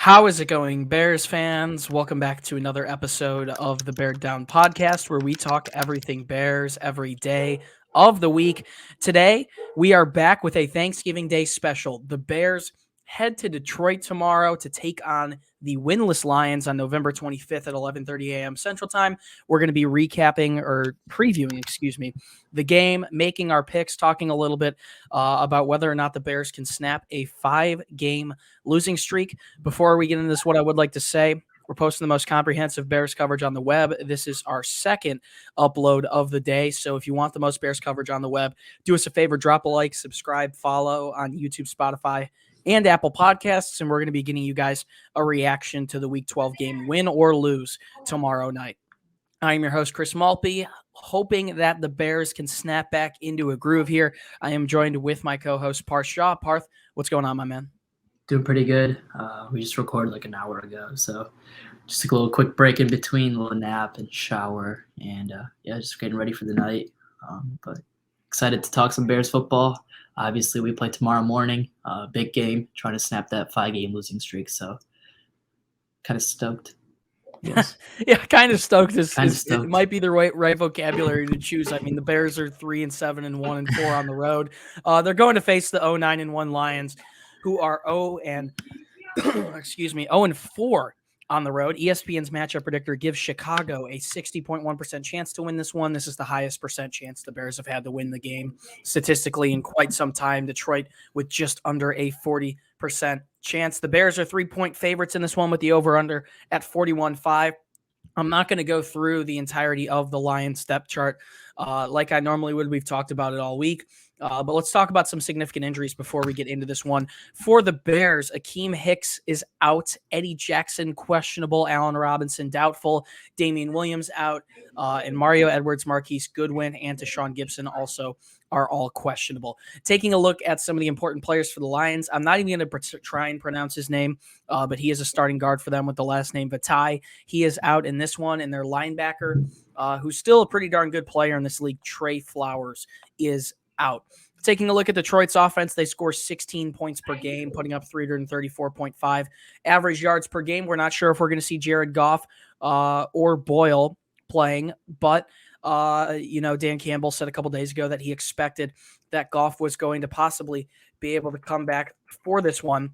How is it going, Bears fans? Welcome back to another episode of the Bear Down podcast, where we talk everything Bears every day of the week. Today, we are back with a Thanksgiving Day special. The Bears head to Detroit tomorrow to take on the winless Lions on November 25th at 11:30 a.m. Central Time. We're going to be previewing the game, making our picks, talking a little bit about whether or not the Bears can snap a 5-game losing streak. Before we get into this, what I would like to say, we're posting the most comprehensive Bears coverage on the web. This is our second upload of the day. So if you want the most Bears coverage on the web, do us a favor, drop a like, subscribe, follow on YouTube, Spotify, and Apple Podcasts. And we're going to be getting you guys a reaction to the Week 12 game, win or lose, tomorrow night. I'm your host, Chris Malpe, hoping that the Bears can snap back into a groove here. I am joined with my co-host, Parth Shaw. Parth, what's going on, my man? Doing pretty good. We just recorded like an hour ago, so just took a little quick break in between, a little nap and shower, and just getting ready for the night. But excited to talk some Bears football. Obviously, we play tomorrow morning, big game, trying to snap that 5-game losing streak. So, kind of stoked. Yes. Yeah, kind of stoked. Stoked. It might be the right vocabulary to choose. I mean, the Bears are 3-7 and 1-4 on the road. They're going to face the 0-9-1 Lions, who are 0-4 on the road. ESPN's matchup predictor gives Chicago a 60.1% chance to win this one. This is the highest percent chance the Bears have had to win the game statistically in quite some time. Detroit with just under a 40% chance. The Bears are 3-point favorites in this one with the over-under at 41.5. I'm not going to go through the entirety of the Lions depth chart like I normally would. We've talked about it all week. But let's talk about some significant injuries before we get into this one. For the Bears, Akeem Hicks is out. Eddie Jackson, questionable. Allen Robinson, doubtful. Damian Williams out. And Mario Edwards, Marquise Goodwin, and Tashawn Gibson also are all questionable. Taking a look at some of the important players for the Lions, I'm not even going to try and pronounce his name, but he is a starting guard for them with the last name Vitae. He is out in this one, and their linebacker, who's still a pretty darn good player in this league, Trey Flowers, is out. Taking a look at Detroit's offense, they score 16 points per game, putting up 334.5 average yards per game. We're not sure if we're going to see Jared Goff or Boyle playing, but Dan Campbell said a couple days ago that he expected that Goff was going to possibly be able to come back for this one.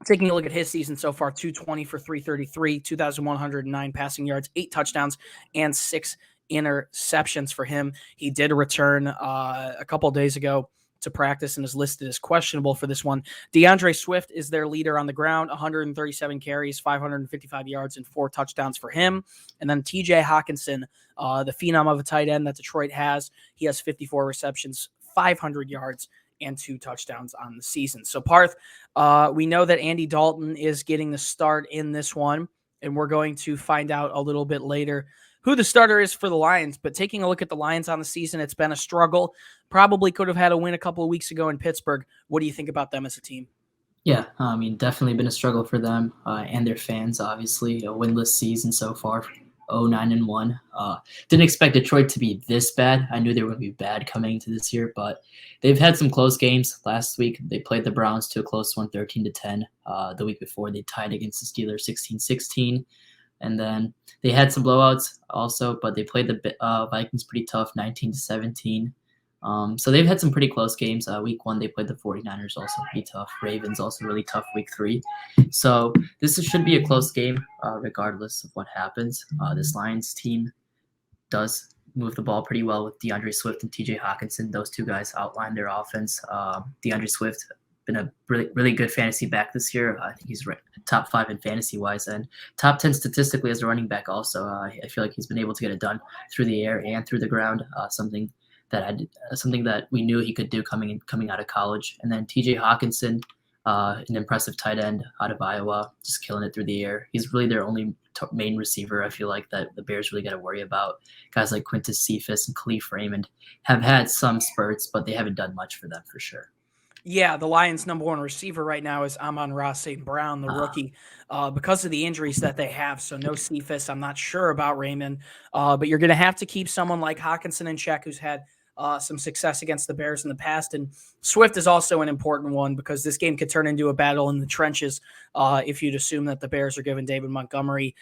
Taking a look at his season so far, 220 for 333, 2,109 passing yards, 8 touchdowns, and 6 interceptions for him. He did return a couple of days ago to practice and is listed as questionable for this one. DeAndre Swift is their leader on the ground, 137 carries, 555 yards, and 4 touchdowns for him. And then TJ Hawkinson, the phenom of a tight end that Detroit has, he has 54 receptions, 500 yards, and 2 touchdowns on the season. So Parth, we know that Andy Dalton is getting the start in this one, and we're going to find out a little bit later who the starter is for the Lions. But taking a look at the Lions on the season, it's been a struggle. Probably could have had a win a couple of weeks ago in Pittsburgh. What do you think about them as a team? Yeah, definitely been a struggle for them and their fans, obviously. A winless season so far, 0-9-1. Didn't expect Detroit to be this bad. I knew they were going to be bad coming into this year, but they've had some close games. Last week, they played the Browns to a close one, 13-10. The week before, they tied against the Steelers 16-16. And then they had some blowouts also, but they played the Vikings pretty tough, 19-17. So they've had some pretty close games. Week 1, they played the 49ers, also pretty tough. Ravens, also really tough week 3. So this should be a close game regardless of what happens. This Lions team does move the ball pretty well with DeAndre Swift and TJ Hawkinson. Those two guys outline their offense. DeAndre Swift been a really, really good fantasy back this year. I think he's top 5 in fantasy wise and top 10 statistically as a running back also. I feel like he's been able to get it done through the air and through the ground, something that we knew he could do coming out of college. And then TJ Hawkinson, an impressive tight end out of Iowa, just killing it through the air. He's really their only main receiver, I feel like, that the Bears really got to worry about. Guys like Quintus Cephas and Khalif Raymond have had some spurts, but they haven't done much for them for sure. Yeah, the Lions' number 1 receiver right now is Amon-Ra St. Brown, the rookie, because of the injuries that they have. So no Cephas. I'm not sure about Raymond, but you're going to have to keep someone like Hawkinson in check, who's had some success against the Bears in the past. And Swift is also an important one because this game could turn into a battle in the trenches if you'd assume that the Bears are giving David Montgomery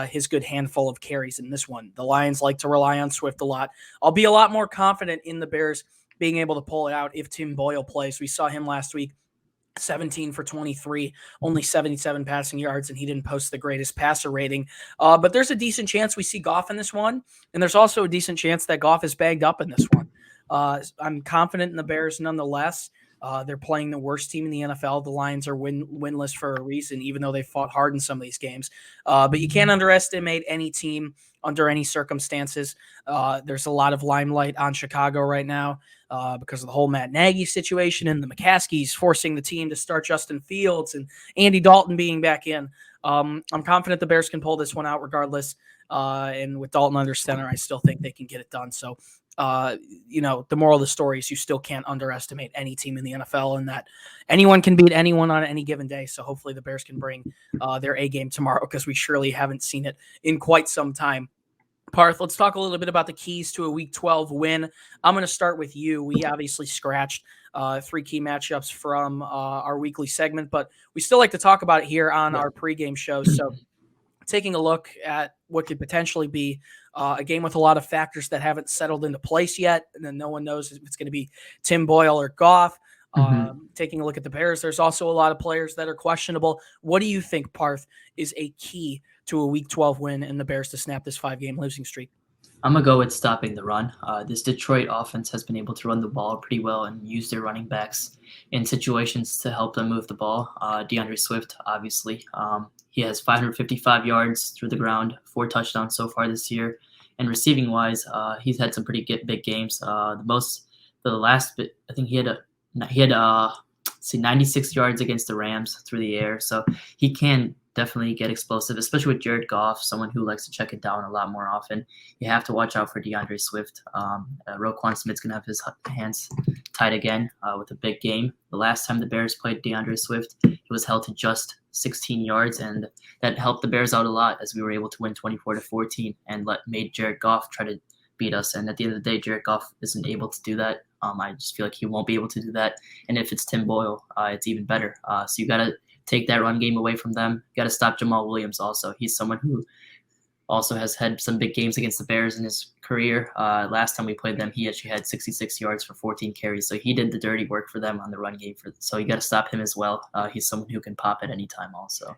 his good handful of carries in this one. The Lions like to rely on Swift a lot. I'll be a lot more confident in the Bears being able to pull it out if Tim Boyle plays. We saw him last week. 17 for 23, only 77 passing yards, and he didn't post the greatest passer rating. But there's a decent chance we see Goff in this one, and there's also a decent chance that Goff is bagged up in this one. I'm confident in the Bears nonetheless. They're playing the worst team in the NFL. The Lions are winless for a reason, even though they fought hard in some of these games. But you can't underestimate any team under any circumstances. There's a lot of limelight on Chicago right now because of the whole Matt Nagy situation and the McCaskies forcing the team to start Justin Fields and Andy Dalton being back in. I'm confident the Bears can pull this one out regardless. And with Dalton under center, I still think they can get it done. So, the moral of the story is you still can't underestimate any team in the NFL and that anyone can beat anyone on any given day. So hopefully the Bears can bring their A game tomorrow because we surely haven't seen it in quite some time. Parth, let's talk a little bit about the keys to a Week 12 win. I'm going to start with you. We obviously scratched 3 key matchups from our weekly segment, but we still like to talk about it here on our pregame shows. So taking a look at what could potentially be a game with a lot of factors that haven't settled into place yet, and then no one knows if it's going to be Tim Boyle or Goff. Taking a look at the Bears, there's also a lot of players that are questionable. What do you think, Parth, is a key to a Week 12 win and the Bears to snap this 5-game losing streak? I'm going to go with stopping the run. This Detroit offense has been able to run the ball pretty well and use their running backs in situations to help them move the ball. DeAndre Swift, obviously. He has 555 yards through the ground, 4 touchdowns so far this year. And receiving-wise, he's had some pretty big games. I think he had 96 yards against the Rams through the air. So he can definitely get explosive, especially with Jared Goff, someone who likes to check it down a lot more often. You have to watch out for DeAndre Swift. Roquan Smith's going to have his hands tied again with a big game. The last time the Bears played DeAndre Swift, he was held to just 16 yards, and that helped the Bears out a lot as we were able to win 24-14 and made Jared Goff try to beat us. And at the end of the day, Jared Goff isn't able to do that. I just feel like he won't be able to do that. And if it's Tim Boyle, it's even better. So you got to take that run game away from them. You got to stop Jamal Williams also. He's someone who also has had some big games against the Bears in his career. Last time we played them, he actually had 66 yards for 14 carries. So he did the dirty work for them on the run game. So you got to stop him as well. He's someone who can pop at any time also.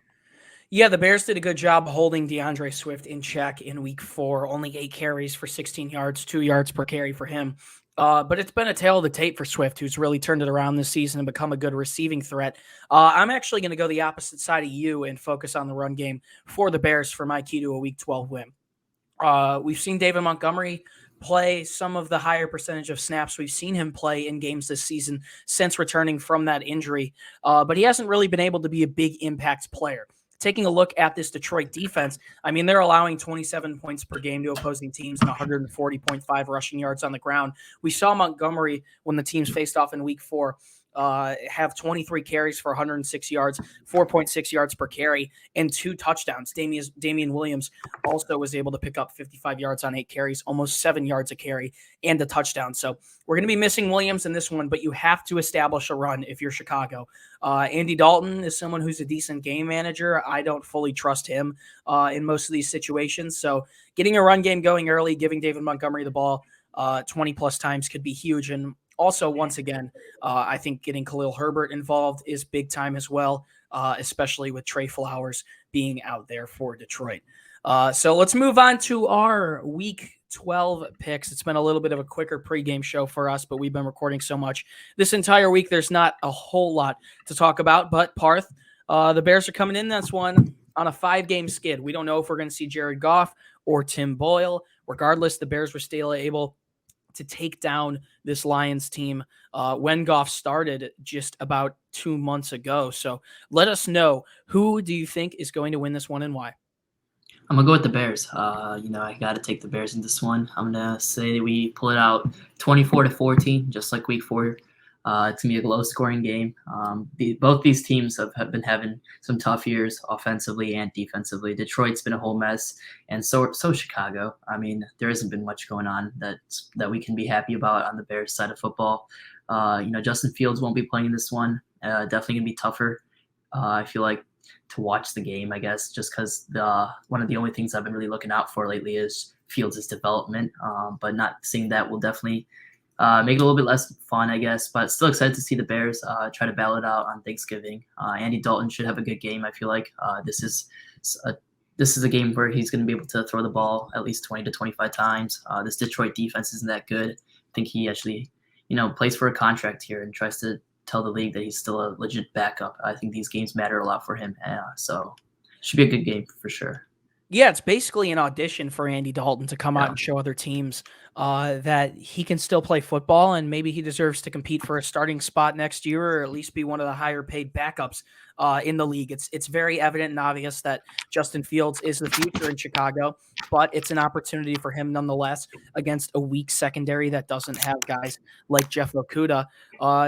Yeah, the Bears did a good job holding DeAndre Swift in check in Week 4. Only 8 carries for 16 yards, 2 yards per carry for him. But it's been a tale of the tape for Swift, who's really turned it around this season and become a good receiving threat. I'm actually going to go the opposite side of you and focus on the run game for the Bears for my key to a Week 12 win. We've seen David Montgomery play some of the higher percentage of snaps we've seen him play in games this season since returning from that injury. But he hasn't really been able to be a big impact player. Taking a look at this Detroit defense, I mean, they're allowing 27 points per game to opposing teams and 140.5 rushing yards on the ground. We saw Montgomery, when the teams faced off in Week 4, have 23 carries for 106 yards, 4.6 yards per carry, and 2 touchdowns. Damian Williams also was able to pick up 55 yards on 8 carries, almost 7 yards a carry, and a touchdown. So we're going to be missing Williams in this one, but you have to establish a run if you're Chicago. Andy Dalton is someone who's a decent game manager. I don't fully trust him in most of these situations. So getting a run game going early, giving David Montgomery the ball 20-plus times could be huge. And also, once again, I think getting Khalil Herbert involved is big time as well, especially with Trey Flowers being out there for Detroit. So let's move on to our Week 12 picks. It's been a little bit of a quicker pregame show for us, but we've been recording so much this entire week. There's not a whole lot to talk about, but Parth, the Bears are coming in this one on a 5-game skid. We don't know if we're going to see Jared Goff or Tim Boyle. Regardless, the Bears were still able to take down this Lions team when Goff started just about 2 months ago. So let us know, who do you think is going to win this one and why? I'm going to go with the Bears. I got to take the Bears in this one. I'm going to say we pull it out 24-14, just like Week 4. It's going to be a low-scoring game. Both these teams have been having some tough years offensively and defensively. Detroit's been a whole mess, and so Chicago. I mean, there hasn't been much going on that we can be happy about on the Bears side of football. Justin Fields won't be playing this one. Definitely going to be tougher. I feel like to watch the game, I guess, just because one of the only things I've been really looking out for lately is Fields' development. But not seeing that will definitely make it a little bit less fun, I guess, but still excited to see the Bears try to battle it out on Thanksgiving. Andy Dalton should have a good game. I feel like this is a game where he's going to be able to throw the ball at least 20 to 25 times. This Detroit defense isn't that good. I think he actually, plays for a contract here and tries to tell the league that he's still a legit backup. I think these games matter a lot for him, so should be a good game for sure. Yeah, it's basically an audition for Andy Dalton to come out and show other teams that he can still play football, and maybe he deserves to compete for a starting spot next year, or at least be one of the higher paid backups in the league. It's very evident and obvious that Justin Fields is the future in Chicago, but it's an opportunity for him nonetheless against a weak secondary that doesn't have guys like Jeff Okudah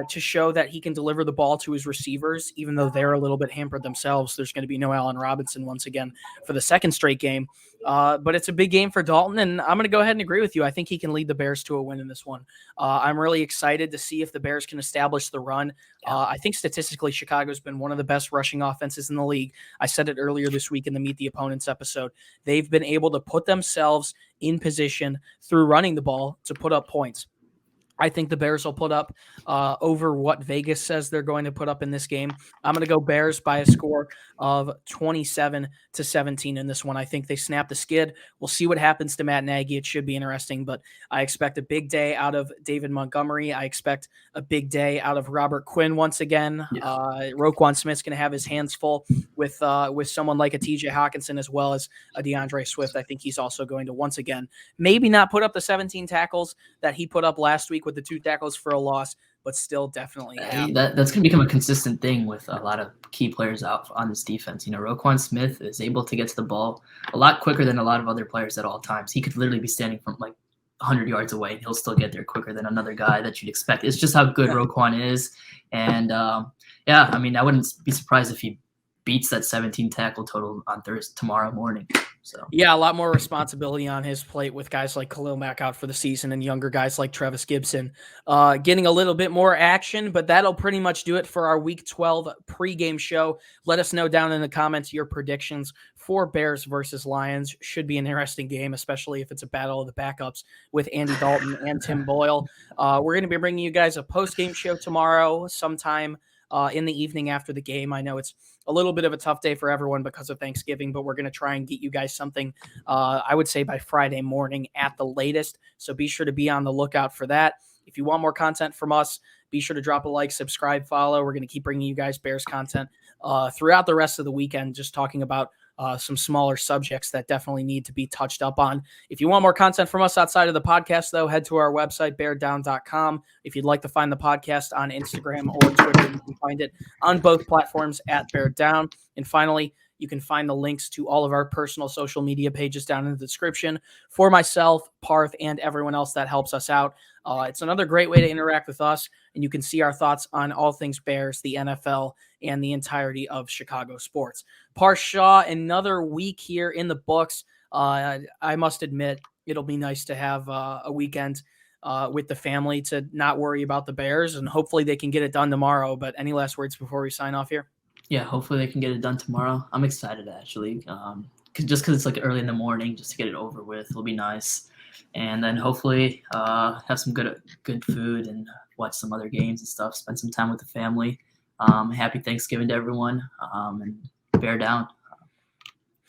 to show that he can deliver the ball to his receivers, even though they're a little bit hampered themselves. There's going to be no Allen Robinson once again for the second straight game. But it's a big game for Dalton, and I'm going to go ahead and agree with you. I think he can lead the Bears to a win in this one. I'm really excited to see if the Bears can establish the run. I think statistically, Chicago's been one of the best rushing offenses in the league. I said it earlier this week in the Meet the Opponents episode. They've been able to put themselves in position through running the ball to put up points. I think the Bears will put up over what Vegas says they're going to put up in this game. I'm going to go Bears by a score of 27-17 in this one. I think they snap the skid. We'll see what happens to Matt Nagy. It should be interesting, but I expect a big day out of David Montgomery. I expect a big day out of Robert Quinn once again. Roquan Smith's going to have his hands full with someone like a TJ Hawkinson as well as a DeAndre Swift. I think he's also going to once again maybe not put up the 17 tackles that he put up last week with the 2 tackles for a loss, but still definitely that's going to become a consistent thing with a lot of key players out on this defense. Roquan Smith is able to get to the ball a lot quicker than a lot of other players at all times. He could literally be standing from like 100 yards away and he'll still get there quicker than another guy that you'd expect. It's just how good Roquan is. And I mean, I wouldn't be surprised if he beats that 17 tackle total on tomorrow morning. So yeah, a lot more responsibility on his plate with guys like Khalil Mack out for the season and younger guys like Travis Gibson getting a little bit more action. But that'll pretty much do it for our Week 12 pregame show. Let us know down in the comments your predictions for Bears versus Lions. Should be an interesting game, especially if it's a battle of the backups with Andy Dalton and Tim Boyle. We're going to be bringing you guys a postgame show tomorrow sometime in the evening after the game. I know it's a little bit of a tough day for everyone because of Thanksgiving, but we're going to try and get you guys something, I would say by Friday morning at the latest. So be sure to be on the lookout for that. If you want more content from us, be sure to drop a like, subscribe, follow. We're going to keep bringing you guys Bears content throughout the rest of the weekend, just talking about some smaller subjects that definitely need to be touched up on. If you want more content from us outside of the podcast, though, head to our website, beardown.com. If you'd like to find the podcast on Instagram or Twitter, you can find it on both platforms at Bear Down. And finally, you can find the links to all of our personal social media pages down in the description for myself, Parth, and everyone else that helps us out. It's another great way to interact with us, and you can see our thoughts on all things Bears, the NFL, and the entirety of Chicago sports. Parth Shaw, another week here in the books. I must admit, it'll be nice to have a weekend with the family to not worry about the Bears, and hopefully they can get it done tomorrow. But any last words before we sign off here? Yeah, hopefully they can get it done tomorrow. I'm excited, actually, just because it's like early in the morning, just to get it over with. It'll be nice. And then hopefully have some good food and watch some other games and stuff, spend some time with the family. Happy Thanksgiving to everyone, and bear down.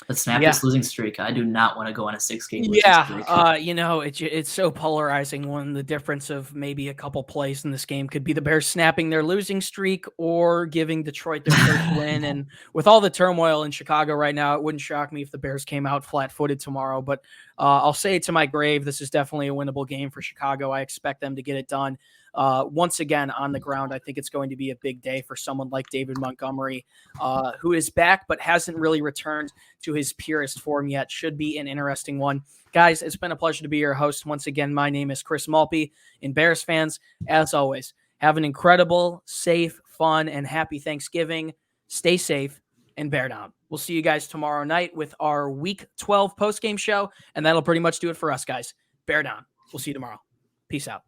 Let's snap this losing streak. I do not want to go on a 6-game losing streak. It's so polarizing when the difference of maybe a couple plays in this game could be the Bears snapping their losing streak or giving Detroit their first win. And with all the turmoil in Chicago right now, it wouldn't shock me if the Bears came out flat-footed tomorrow. But I'll say it to my grave, this is definitely a winnable game for Chicago. I expect them to get it done. Once again, on the ground, I think it's going to be a big day for someone like David Montgomery, who is back but hasn't really returned to his purest form yet. Should be an interesting one. Guys, it's been a pleasure to be your host. Once again, my name is Chris Malpe. And Bears fans, as always, Have an incredible, safe, fun, and happy Thanksgiving. Stay safe and bear down. We'll see you guys tomorrow night with our Week 12 postgame show, and that'll pretty much do it for us, guys. Bear down. We'll see you tomorrow. Peace out.